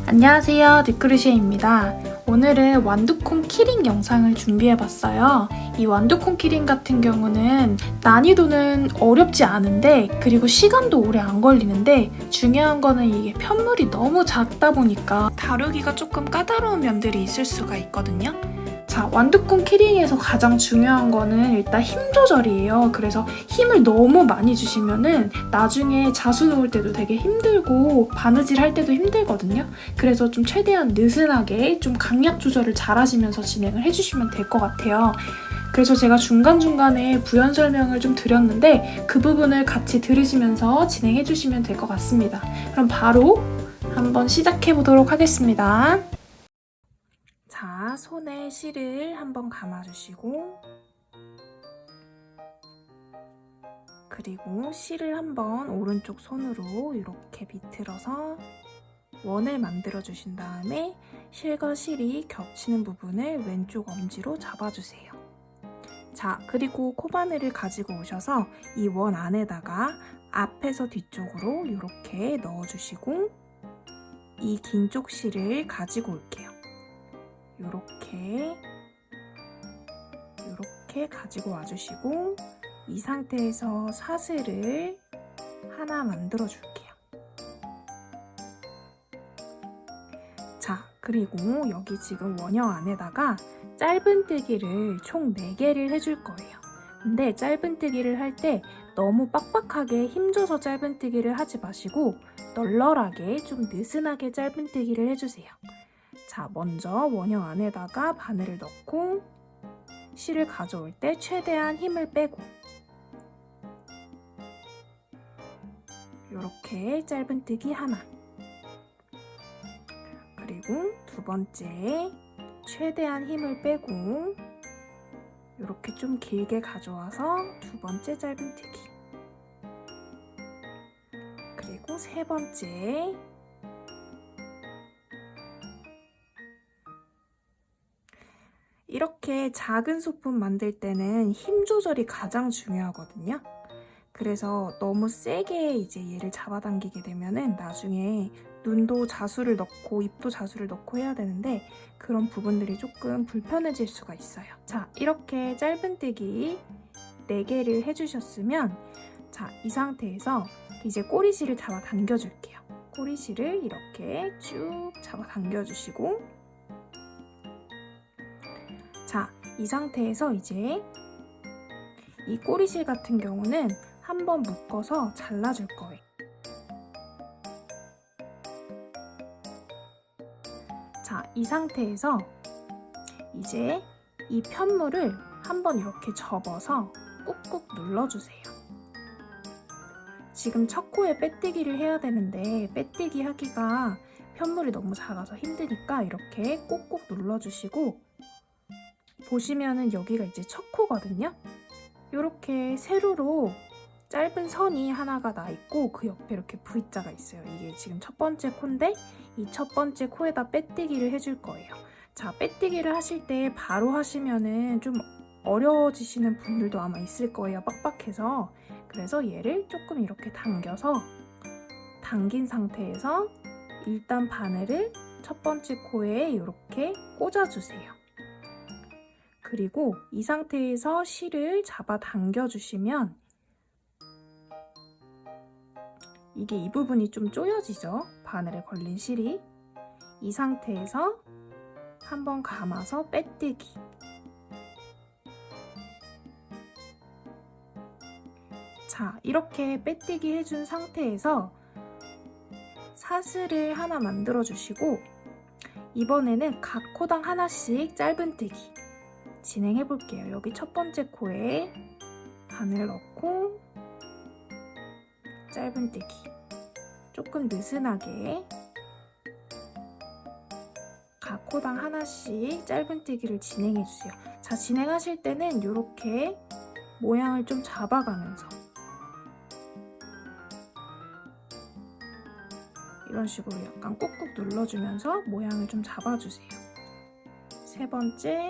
안녕하세요, 디크루시에입니다. 오늘은 완두콩 키링 영상을 준비해봤어요. 이 완두콩 키링 같은 경우는 난이도는 어렵지 않은데 그리고 시간도 오래 안 걸리는데 중요한 거는 이게 편물이 너무 작다 보니까 다루기가 조금 까다로운 면들이 있을 수가 있거든요. 자, 완두콩 키링에서 가장 중요한 거는 일단 힘 조절이에요. 그래서 힘을 너무 많이 주시면은 나중에 자수 놓을 때도 되게 힘들고 바느질 할 때도 힘들거든요. 그래서 좀 최대한 느슨하게 좀 강약 조절을 잘 하시면서 진행을 해주시면 될 것 같아요. 그래서 제가 중간중간에 부연 설명을 좀 드렸는데 그 부분을 같이 들으시면서 진행해 주시면 될 것 같습니다. 그럼 바로 한번 시작해 보도록 하겠습니다. 자, 손에 실을 한번 감아주시고 그리고 실을 한번 오른쪽 손으로 이렇게 비틀어서 원을 만들어 주신 다음에 실과 실이 겹치는 부분을 왼쪽 엄지로 잡아주세요. 자, 그리고 코바늘을 가지고 오셔서 이 원 안에다가 앞에서 뒤쪽으로 이렇게 넣어주시고 이 긴 쪽 실을 가지고 올게요. 이렇게 가지고 와주시고 이 상태에서 사슬을 하나 만들어 줄게요. 자, 그리고 여기 지금 원형 안에다가 짧은뜨기를 총 4개를 해줄 거예요. 근데 짧은뜨기를 할 때 너무 빡빡하게 힘줘서 짧은뜨기를 하지 마시고 널널하게 좀 느슨하게 짧은뜨기를 해주세요. 자, 먼저 원형 안에다가 바늘을 넣고 실을 가져올 때 최대한 힘을 빼고 이렇게 짧은뜨기 하나, 그리고 두 번째 최대한 힘을 빼고 이렇게 좀 길게 가져와서 두 번째 짧은뜨기, 그리고 세 번째, 이렇게 작은 소품 만들 때는 힘 조절이 가장 중요하거든요. 그래서 너무 세게 이제 얘를 잡아당기게 되면은 나중에 눈도 자수를 넣고 입도 자수를 넣고 해야 되는데 그런 부분들이 조금 불편해질 수가 있어요. 자, 이렇게 짧은뜨기 4개를 해주셨으면 자, 이 상태에서 이제 꼬리실을 잡아 당겨줄게요. 꼬리실을 이렇게 쭉 잡아 당겨주시고 자, 이 상태에서 이제 이 꼬리실 같은 경우는 한번 묶어서 잘라줄 거예요. 자, 이 상태에서 이제 이 편물을 한번 이렇게 접어서 꾹꾹 눌러주세요. 지금 첫 코에 빼뜨기를 해야 되는데 빼뜨기 하기가 편물이 너무 작아서 힘드니까 이렇게 꾹꾹 눌러주시고 보시면은 여기가 이제 첫 코거든요. 이렇게 세로로 짧은 선이 하나가 나 있고 그 옆에 이렇게 V자가 있어요. 이게 지금 첫 번째 코인데 이 첫 번째 코에다 빼뜨기를 해줄 거예요. 자, 빼뜨기를 하실 때 바로 하시면은 좀 어려워지시는 분들도 아마 있을 거예요. 빡빡해서. 그래서 얘를 조금 이렇게 당겨서 당긴 상태에서 일단 바늘을 첫 번째 코에 이렇게 꽂아주세요. 그리고 이 상태에서 실을 잡아 당겨주시면 이게 이 부분이 좀 조여지죠? 바늘에 걸린 실이. 이 상태에서 한번 감아서 빼뜨기. 자, 이렇게 빼뜨기 해준 상태에서 사슬을 하나 만들어 주시고 이번에는 각 코당 하나씩 짧은뜨기 진행해 볼게요. 여기 첫 번째 코에 바늘 넣고 짧은뜨기 조금 느슨하게 각 코당 하나씩 짧은뜨기를 진행해 주세요. 자, 진행하실 때는 이렇게 모양을 좀 잡아가면서 이런 식으로 약간 꾹꾹 눌러주면서 모양을 좀 잡아주세요. 세 번째,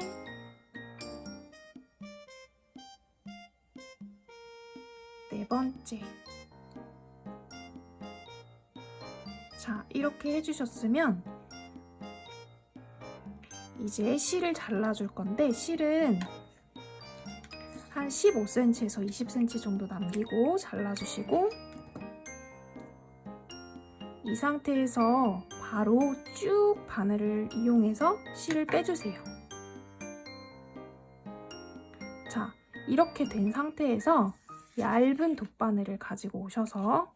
네 번째. 자, 이렇게 해주셨으면 이제 실을 잘라줄 건데 실은 한 15cm에서 20cm 정도 남기고 잘라주시고 이 상태에서 바로 쭉 바늘을 이용해서 실을 빼주세요. 자, 이렇게 된 상태에서 얇은 돗바늘을 가지고 오셔서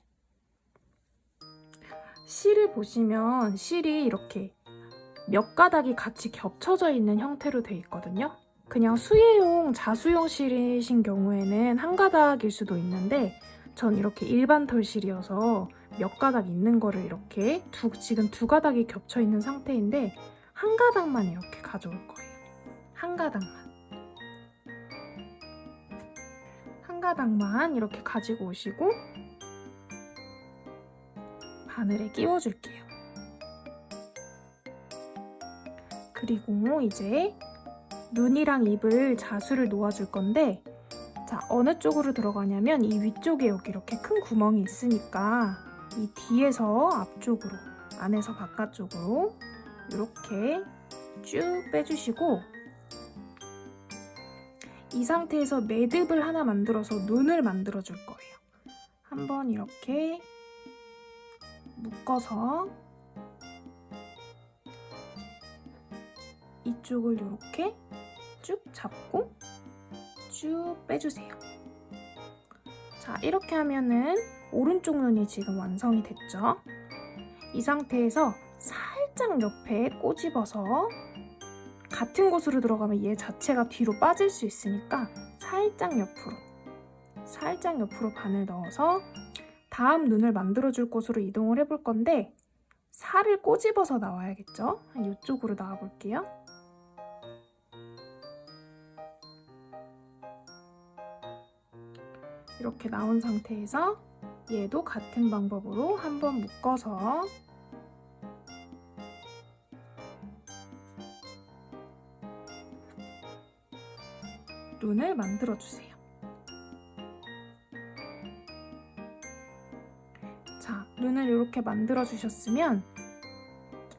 실을 보시면 실이 이렇게 몇 가닥이 같이 겹쳐져 있는 형태로 되어 있거든요. 그냥 수예용 자수용 실이신 경우에는 한 가닥일 수도 있는데 전 이렇게 일반 털실이어서 몇 가닥 있는 거를 이렇게 지금 두 가닥이 겹쳐 있는 상태인데 한 가닥만 이렇게 가져올 거예요. 한 가닥만 이렇게 가지고 오시고 바늘에 끼워줄게요. 그리고 이제 눈이랑 입을 자수를 놓아줄 건데 자, 어느 쪽으로 들어가냐면 이 위쪽에 여기 이렇게 큰 구멍이 있으니까 이 뒤에서 앞쪽으로, 안에서 바깥쪽으로 이렇게 쭉 빼주시고 이 상태에서 매듭을 하나 만들어서 눈을 만들어 줄 거예요. 한번 이렇게 묶어서 이쪽을 이렇게 쭉 잡고 쭉 빼주세요. 자, 이렇게 하면은 오른쪽 눈이 지금 완성이 됐죠? 이 상태에서 살짝 옆에 꼬집어서 같은 곳으로 들어가면 얘 자체가 뒤로 빠질 수 있으니까 살짝 옆으로 바늘 넣어서 다음 눈을 만들어줄 곳으로 이동을 해볼 건데 살을 꼬집어서 나와야겠죠? 한 이쪽으로 나와 볼게요. 이렇게 나온 상태에서 얘도 같은 방법으로 한번 묶어서 눈을 만들어주세요. 자, 눈을 이렇게 만들어주셨으면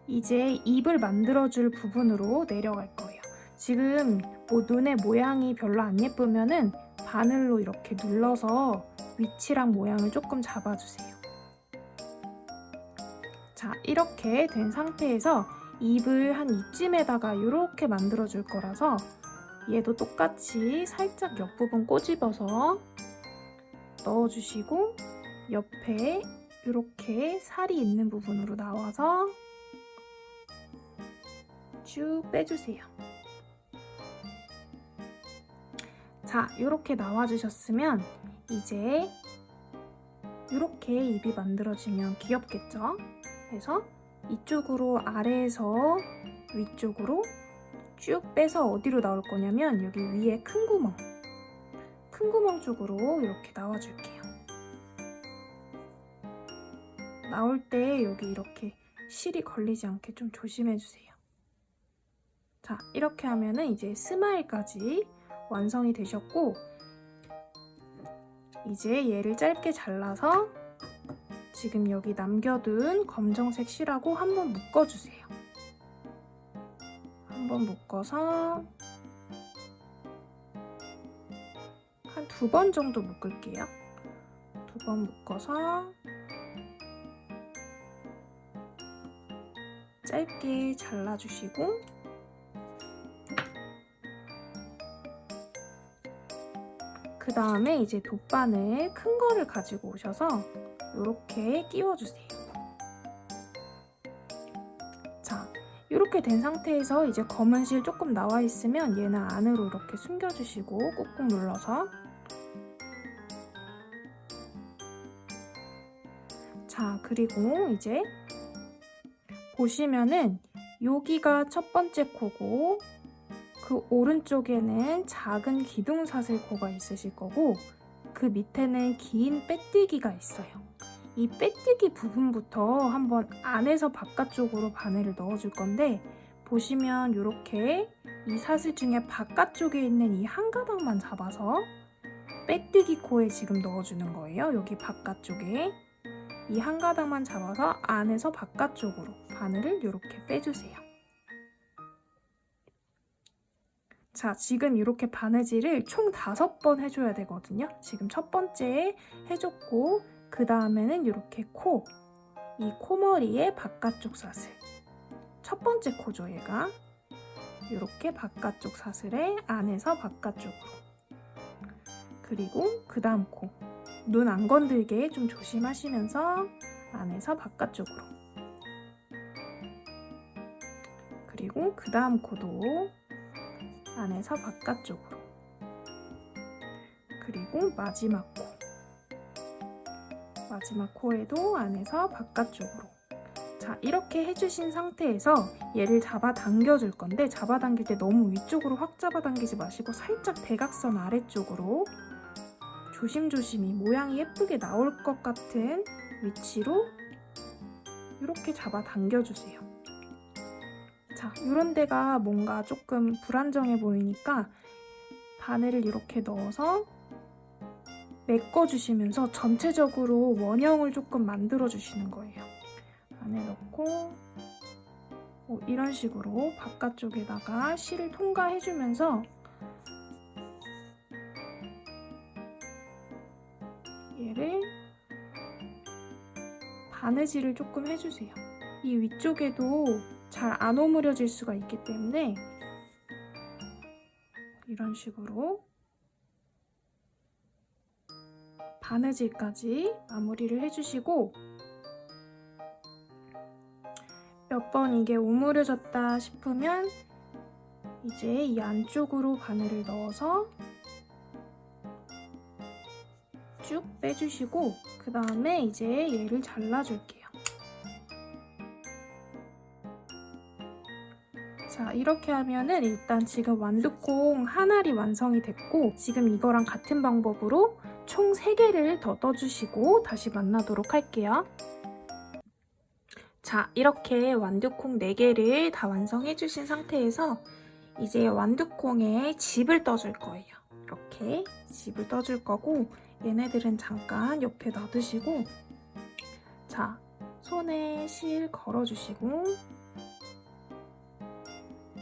이제 입을 만들어줄 부분으로 내려갈 거예요. 지금 뭐 눈의 모양이 별로 안 예쁘면은 바늘로 이렇게 눌러서 위치랑 모양을 조금 잡아주세요. 자, 이렇게 된 상태에서 입을 한 이쯤에다가 이렇게 만들어줄 거라서 얘도 똑같이 살짝 옆부분 꼬집어서 넣어주시고 옆에 이렇게 살이 있는 부분으로 나와서 쭉 빼주세요. 자, 이렇게 나와주셨으면 이제 이렇게 입이 만들어지면 귀엽겠죠? 그래서 이쪽으로 아래에서 위쪽으로 쭉 빼서 어디로 나올 거냐면 여기 위에 큰 구멍 쪽으로 이렇게 나와줄게요. 나올 때 여기 이렇게 실이 걸리지 않게 좀 조심해주세요. 자, 이렇게 하면은 이제 스마일까지 완성이 되셨고 이제 얘를 짧게 잘라서 지금 여기 남겨둔 검정색 실하고 한번 묶어주세요. 한번 묶어서 한 2번 정도 묶을게요. 2번 묶어서 짧게 잘라주시고 그 다음에 이제 돗바늘 큰 거를 가지고 오셔서 이렇게 끼워주세요. 자, 이렇게 된 상태에서 이제 검은 실 조금 나와 있으면 얘는 안으로 이렇게 숨겨주시고 꾹꾹 눌러서 자, 그리고 이제 보시면은 여기가 첫 번째 코고 그 오른쪽에는 작은 기둥사슬코가 있으실 거고 그 밑에는 긴 빼뜨기가 있어요. 이 빼뜨기 부분부터 한번 안에서 바깥쪽으로 바늘을 넣어줄 건데 보시면 이렇게 이 사슬 중에 바깥쪽에 있는 이 한 가닥만 잡아서 빼뜨기 코에 지금 넣어주는 거예요. 여기 바깥쪽에 이 한 가닥만 잡아서 안에서 바깥쪽으로 바늘을 이렇게 빼주세요. 자, 지금 이렇게 바느질을 총 5번 해줘야 되거든요. 지금 첫 번째 해줬고 그 다음에는 이렇게 이 코머리의 바깥쪽 사슬, 첫 번째 코죠 얘가. 이렇게 바깥쪽 사슬에 안에서 바깥쪽으로, 그리고 그 다음 코, 눈 안 건들게 좀 조심하시면서 안에서 바깥쪽으로, 그리고 그 다음 코도 안에서 바깥쪽으로, 그리고 마지막 코에도 안에서 바깥쪽으로. 자, 이렇게 해주신 상태에서 얘를 잡아 당겨 줄 건데, 잡아 당길 때 너무 위쪽으로 확 잡아 당기지 마시고 살짝 대각선 아래쪽으로 조심조심히 모양이 예쁘게 나올 것 같은 위치로 이렇게 잡아 당겨주세요. 자, 이런 데가 뭔가 조금 불안정해 보이니까 바늘을 이렇게 넣어서 메꿔주시면서 전체적으로 원형을 조금 만들어주시는 거예요. 안에 넣고 이런 식으로 바깥쪽에다가 실을 통과해주면서 얘를 바느질을 조금 해주세요. 이 위쪽에도 잘 안 오므려질 수가 있기 때문에 이런 식으로 바느질까지 마무리를 해주시고, 몇 번 이게 오므려졌다 싶으면 이제 이 안쪽으로 바늘을 넣어서 쭉 빼주시고 그 다음에 이제 얘를 잘라줄게요. 자, 이렇게 하면은 일단 지금 완두콩 한 알이 완성이 됐고, 지금 이거랑 같은 방법으로 총 3개를 더 떠주시고 다시 만나도록 할게요. 자, 이렇게 완두콩 4개를 다 완성해 주신 상태에서 이제 완두콩에 짚을 떠줄 거예요. 이렇게 짚을 떠줄 거고, 얘네들은 잠깐 옆에 놔두시고, 자, 손에 실 걸어주시고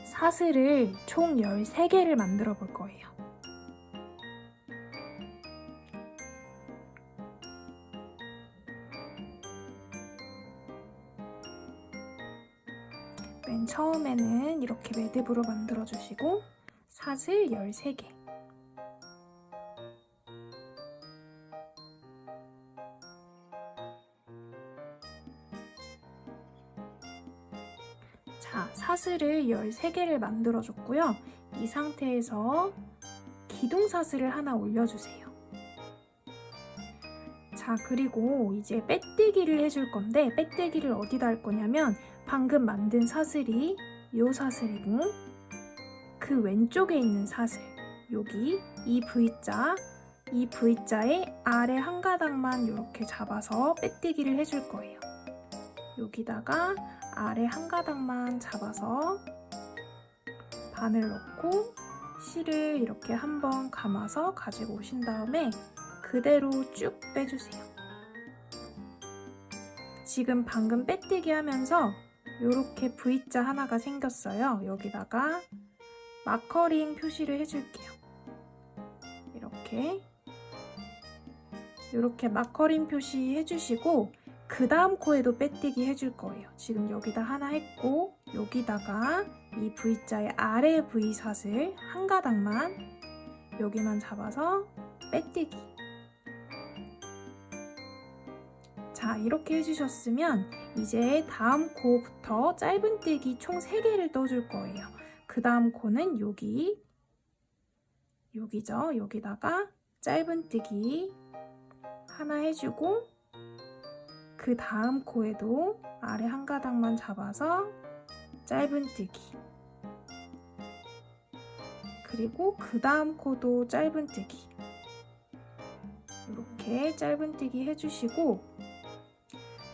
사슬을 총 13개를 만들어 볼 거예요. 맨 처음에는 이렇게 매듭으로 만들어 주시고 사슬 13개, 자, 사슬을 13개를 만들어 줬고요. 이 상태에서 기둥사슬을 하나 올려주세요. 자, 그리고 이제 빼뜨기를 해줄 건데, 빼뜨기를 어디다 할 거냐면 방금 만든 사슬이 이 사슬이고, 그 왼쪽에 있는 사슬, 여기 이 V자의 아래 한 가닥만 이렇게 잡아서 빼뜨기를 해줄 거예요. 여기다가 아래 한 가닥만 잡아서 바늘 넣고 실을 이렇게 한번 감아서 가지고 오신 다음에 그대로 쭉 빼주세요. 지금 방금 빼뜨기 하면서 이렇게 V자 하나가 생겼어요. 여기다가 마커링 표시를 해줄게요. 이렇게 마커링 표시 해주시고 그 다음 코에도 빼뜨기 해줄 거예요. 지금 여기다 하나 했고, 여기다가 이 V자의 아래 V 사슬 한 가닥만 여기만 잡아서 빼뜨기. 자, 이렇게 해주셨으면 이제 다음 코부터 짧은뜨기 총 3개를 떠줄 거예요. 그 다음 코는 여기죠. 여기다가 짧은뜨기 하나 해주고, 그 다음 코에도 아래 한 가닥만 잡아서 짧은뜨기, 그리고 그 다음 코도 짧은뜨기, 이렇게 짧은뜨기 해주시고,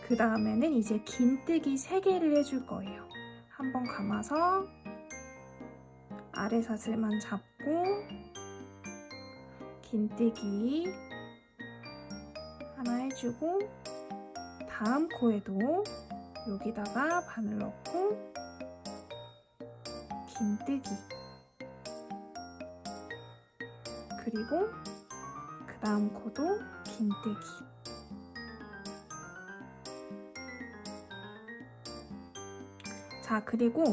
그 다음에는 이제 긴뜨기 3개를 해줄 거예요. 한번 감아서 아래 사슬만 잡고 긴뜨기 하나 해주고, 다음 코에도 여기다가 바늘 넣고 긴뜨기, 그리고 그 다음 코도 긴뜨기. 자, 그리고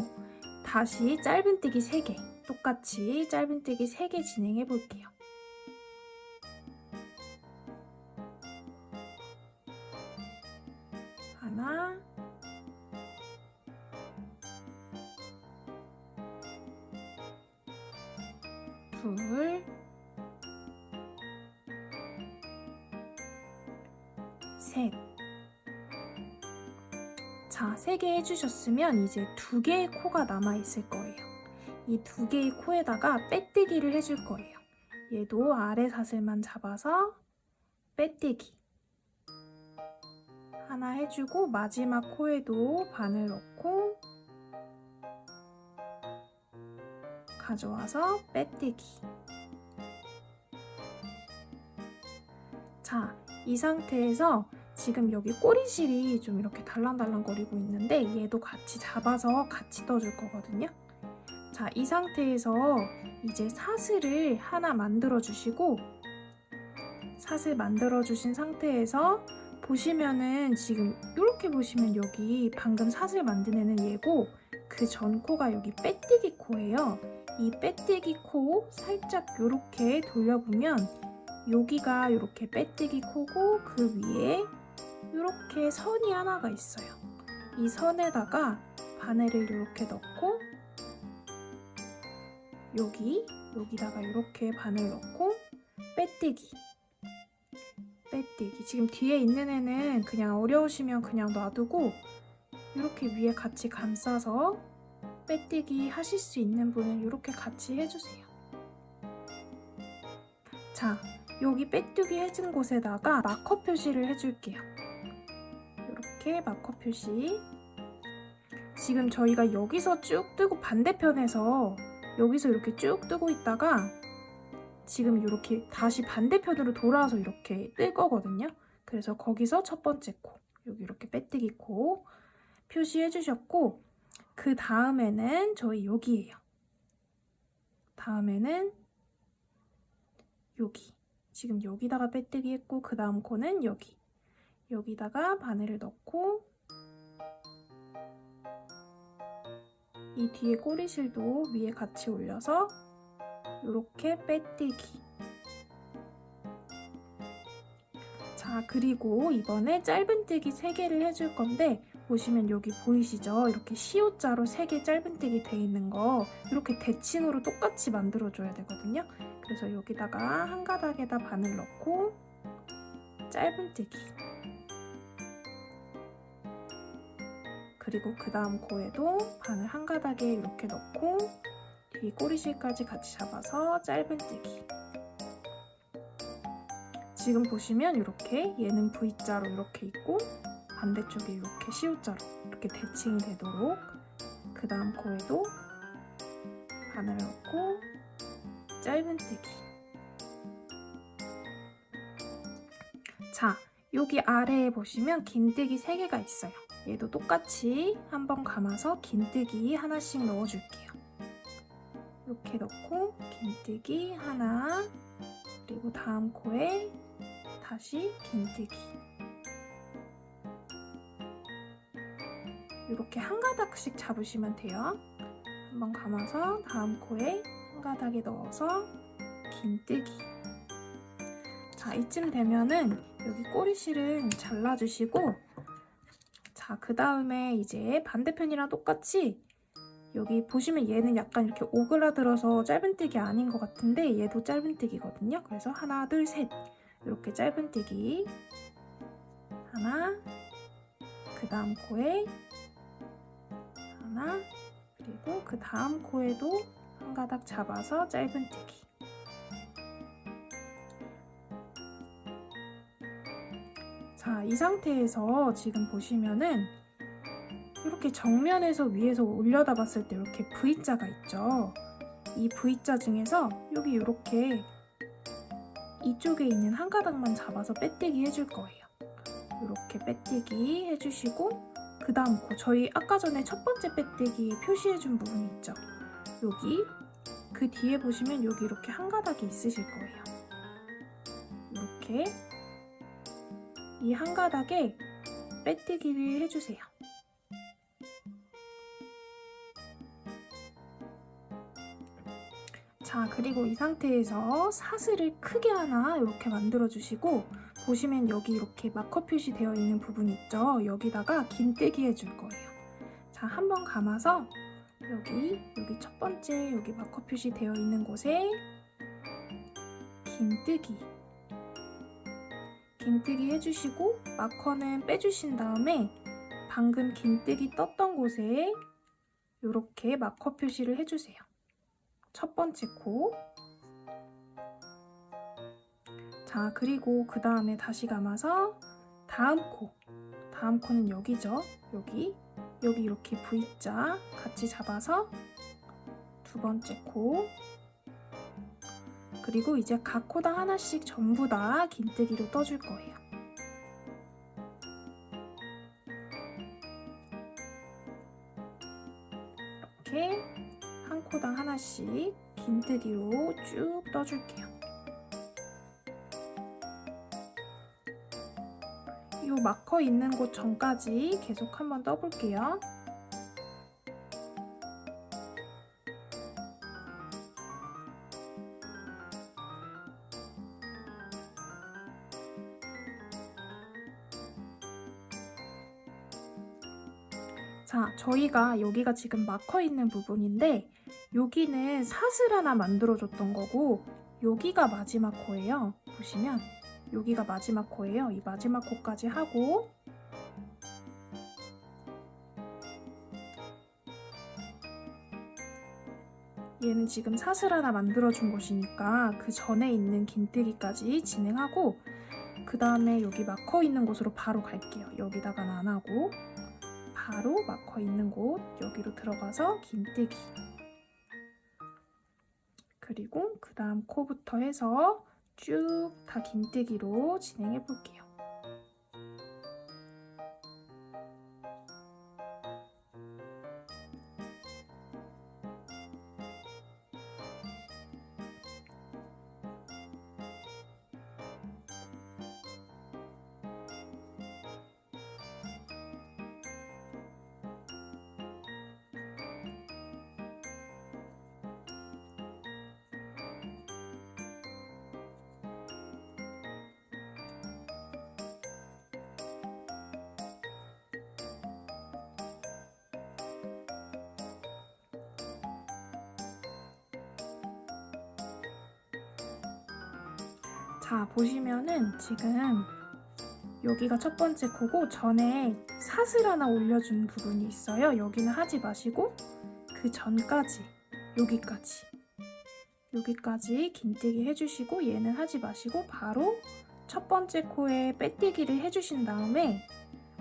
다시 짧은뜨기 3개, 똑같이 짧은뜨기 3개 진행해 볼게요. 하나, 둘, 셋. 자, 3개 해주셨으면 이제 2개의 코가 남아있을 거예요. 이 2개의 코에다가 빼뜨기를 해줄 거예요. 얘도 아래 사슬만 잡아서 빼뜨기 하나 해주고, 마지막 코에도 바늘 넣고 가져와서 빼뜨기. 자, 이 상태에서 지금 여기 꼬리실이 좀 이렇게 달랑달랑거리고 있는데 얘도 같이 잡아서 같이 떠줄 거거든요. 자, 이 상태에서 이제 사슬을 하나 만들어 주시고, 사슬 만들어 주신 상태에서 보시면은 지금 이렇게 보시면 여기 방금 사슬 만든 애는 얘고, 그 전 코가 여기 빼뜨기 코예요. 이 빼뜨기 코 살짝 이렇게 돌려보면 여기가 이렇게 빼뜨기 코고, 그 위에 이렇게 선이 하나가 있어요. 이 선에다가 바늘을 이렇게 넣고, 여기다가 이렇게 바늘 넣고 빼뜨기. 지금 뒤에 있는 애는 그냥 어려우시면 그냥 놔두고 이렇게 위에 같이 감싸서 빼뜨기 하실 수 있는 분은 이렇게 같이 해주세요. 자, 여기 빼뜨기 해준 곳에다가 마커 표시를 해줄게요. 이렇게 마커 표시. 지금 저희가 여기서 쭉 뜨고 반대편에서 여기서 이렇게 쭉 뜨고 있다가 지금 이렇게 다시 반대편으로 돌아와서 이렇게 뜰 거거든요. 그래서 거기서 첫 번째 코, 여기 이렇게 빼뜨기 코 표시해 주셨고, 그 다음에는 저희 여기예요. 다음에는 여기. 지금 여기다가 빼뜨기 했고, 그 다음 코는 여기다가 바늘을 넣고, 이 뒤에 꼬리실도 위에 같이 올려서 이렇게 빼뜨기. 자, 그리고 이번에 짧은뜨기 3개를 해줄 건데, 보시면 여기 보이시죠? 이렇게 시옷자로 3개 짧은뜨기 돼 있는 거 이렇게 대칭으로 똑같이 만들어줘야 되거든요. 그래서 여기다가 한 가닥에다 바늘 넣고 짧은뜨기. 그리고 그 다음 코에도 바늘 한 가닥에 이렇게 넣고 뒤 꼬리실까지 같이 잡아서 짧은뜨기. 지금 보시면 이렇게 얘는 V자로 이렇게 있고 반대쪽에 이렇게 시옷자로 이렇게 대칭이 되도록, 그 다음 코에도 바늘을 넣고 짧은뜨기. 자, 여기 아래에 보시면 긴뜨기 3개가 있어요. 얘도 똑같이 한번 감아서 긴뜨기 하나씩 넣어줄게요. 이렇게 넣고 긴뜨기 하나, 그리고 다음 코에 다시 긴뜨기. 이렇게 한 가닥씩 잡으시면 돼요. 한번 감아서 다음 코에 한 가닥에 넣어서 긴뜨기. 자, 이쯤 되면은 여기 꼬리실은 잘라주시고, 자, 그 다음에 이제 반대편이랑 똑같이 여기 보시면 얘는 약간 이렇게 오그라들어서 짧은뜨기 아닌 것 같은데 얘도 짧은뜨기거든요. 그래서 하나, 둘, 셋 이렇게 짧은뜨기 하나, 그 다음 코에 하나, 그리고 그 다음 코에도 한 가닥 잡아서 짧은뜨기. 자, 이 상태에서 지금 보시면은 이렇게 정면에서 위에서 올려다 봤을 때 이렇게 V자가 있죠. 이 V자 중에서 여기 이렇게 이쪽에 있는 한 가닥만 잡아서 빼뜨기 해줄 거예요. 이렇게 빼뜨기 해주시고, 그 다음 코, 저희 아까 전에 첫 번째 빼뜨기 표시해준 부분 있죠. 여기 그 뒤에 보시면 여기 이렇게 한 가닥이 있으실 거예요. 이렇게 이 한 가닥에 빼뜨기를 해주세요. 자, 그리고 이 상태에서 사슬을 크게 하나 이렇게 만들어 주시고, 보시면 여기 이렇게 마커 표시되어 있는 부분 있죠? 여기다가 긴뜨기 해줄 거예요. 자, 한번 감아서 여기 첫 번째 여기 마커 표시되어 있는 곳에 긴뜨기 해주시고, 마커는 빼주신 다음에 방금 긴뜨기 떴던 곳에 이렇게 마커 표시를 해주세요. 첫 번째 코. 자, 그리고 그 다음에 다시 감아서 다음 코는 여기죠. 여기 이렇게 V자 같이 잡아서 두 번째 코. 그리고 이제 각 코당 하나씩 전부 다 긴뜨기로 떠줄 거예요. 이렇게 한 코당 하나씩 긴뜨기로 쭉 떠줄게요. 이 마커 있는 곳 전까지 계속 한번 떠볼게요. 자, 저희가 여기가 지금 마커 있는 부분인데 여기는 사슬 하나 만들어줬던 거고 여기가 마지막 코예요. 보시면 여기가 마지막 코예요. 이 마지막 코까지 하고 얘는 지금 사슬 하나 만들어준 곳이니까 그 전에 있는 긴뜨기까지 진행하고 그 다음에 여기 마커 있는 곳으로 바로 갈게요. 여기다가는 안 하고 바로 마커 있는 곳 여기로 들어가서 긴뜨기. 그리고 그 다음 코부터 해서 쭉 다 긴뜨기로 진행해 볼게요. 자, 보시면은 지금 여기가 첫 번째 코고 전에 사슬 하나 올려준 부분이 있어요. 여기는 하지 마시고 그 전까지 여기까지 긴뜨기 해주시고 얘는 하지 마시고 바로 첫 번째 코에 빼뜨기를 해주신 다음에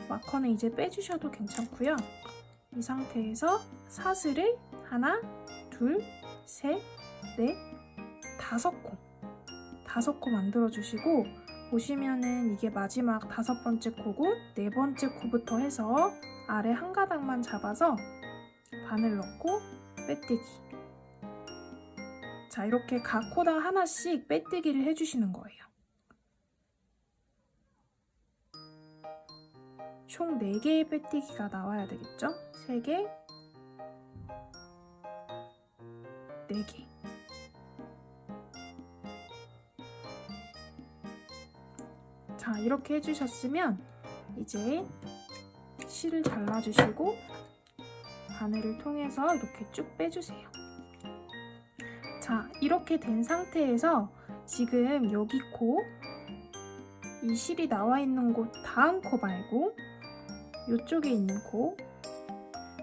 마커는 이제 빼주셔도 괜찮고요. 이 상태에서 사슬을 하나, 둘, 셋, 넷, 다섯 코 만들어주시고 보시면은 이게 마지막 다섯 번째 코고 네 번째 코부터 해서 아래 한 가닥만 잡아서 바늘 넣고 빼뜨기. 자, 이렇게 각 코당 하나씩 빼뜨기를 해주시는 거예요. 총 4개의 빼뜨기가 나와야 되겠죠? 3개, 4개. 자, 이렇게 해주셨으면 이제 실을 잘라주시고 바늘을 통해서 이렇게 쭉 빼주세요. 자, 이렇게 된 상태에서 지금 여기 코, 이 실이 나와 있는 곳 다음 코 말고 이쪽에 있는 코,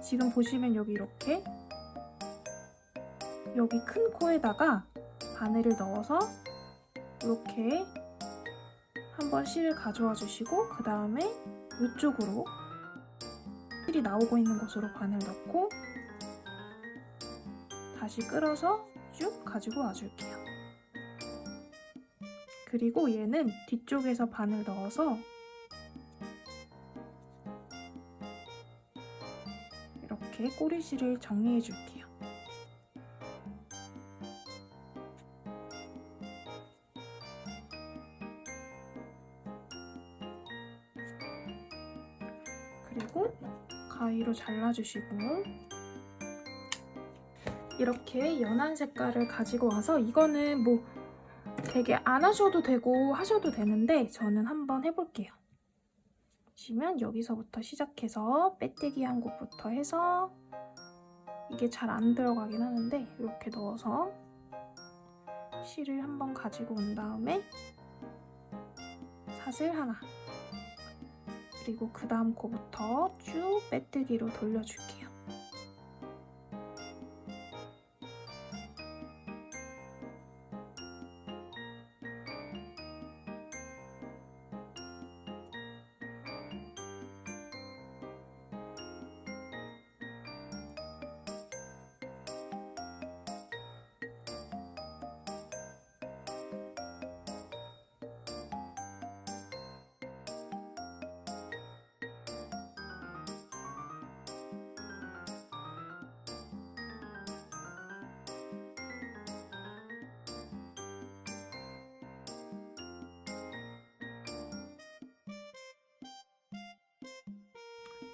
지금 보시면 여기 이렇게 여기 큰 코에다가 바늘을 넣어서 이렇게 한번 실을 가져와 주시고 그 다음에 이쪽으로 실이 나오고 있는 곳으로 바늘 넣고 다시 끌어서 쭉 가지고 와줄게요. 그리고 얘는 뒤쪽에서 바늘 넣어서 이렇게 꼬리실을 정리해 줄게요. 가위로 잘라주시고 이렇게 연한 색깔을 가지고 와서 이거는 뭐 되게 안 하셔도 되고 하셔도 되는데 저는 한번 해볼게요. 보시면 여기서부터 시작해서 빼뜨기 한 곳부터 해서 이게 잘 안 들어가긴 하는데 이렇게 넣어서 실을 한번 가지고 온 다음에 사슬 하나 그리고 그 다음 코부터 쭉 빼뜨기로 돌려줄게요.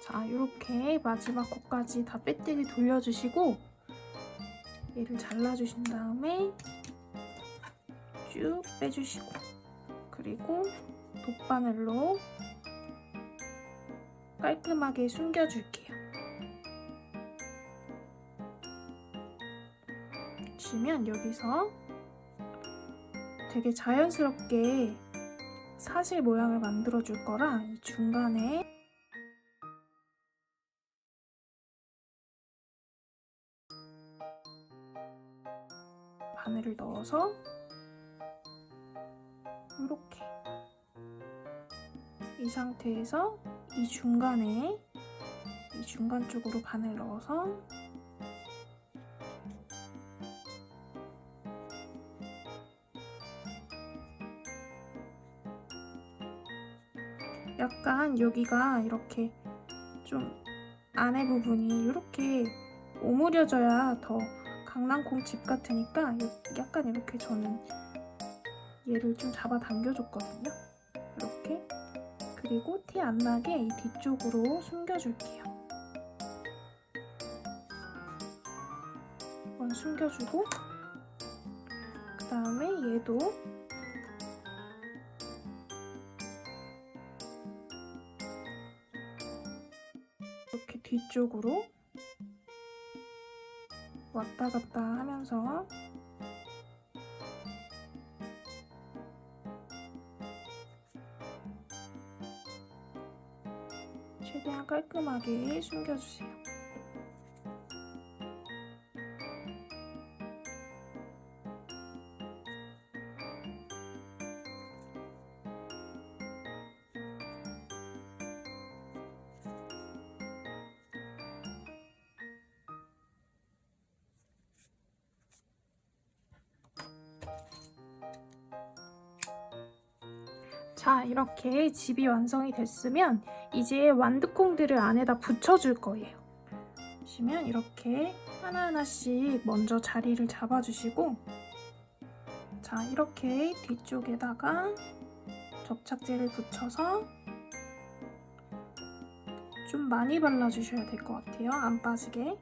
자, 이렇게 마지막 코까지 다 빼뜨기 돌려주시고 얘를 잘라주신 다음에 쭉 빼주시고 그리고 돗바늘로 깔끔하게 숨겨줄게요. 보시면 여기서 되게 자연스럽게 사실 모양을 만들어줄 거라 이 중간에 바늘을 넣어서 이렇게 이 상태에서 이 중간에 이 중간 쪽으로 바늘 넣어서 약간 여기가 이렇게 좀 안에 부분이 이렇게 오므려져야 더 강낭콩 집 같으니까 약간 이렇게 저는 얘를 좀 잡아 당겨줬거든요. 이렇게. 그리고 티 안 나게 이 뒤쪽으로 숨겨줄게요. 한번 숨겨주고 그 다음에 얘도 이렇게 뒤쪽으로 왔다 갔다 하면서 최대한 깔끔하게 숨겨주세요. 자, 이렇게 집이 완성이 됐으면 이제 완두콩들을 안에다 붙여줄 거예요. 보시면 이렇게 하나하나씩 먼저 자리를 잡아주시고 자, 이렇게 뒤쪽에다가 접착제를 붙여서 좀 많이 발라주셔야 될 것 같아요. 안 빠지게.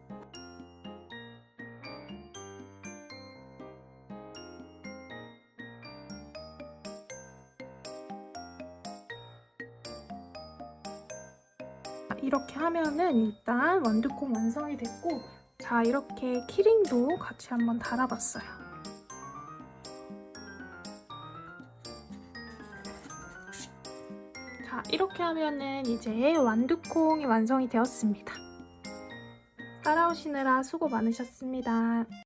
이렇게 하면은 일단 완두콩 완성이 됐고 자, 이렇게 키링도 같이 한번 달아봤어요. 자, 이렇게 하면은 이제 완두콩이 완성이 되었습니다. 따라오시느라 수고 많으셨습니다.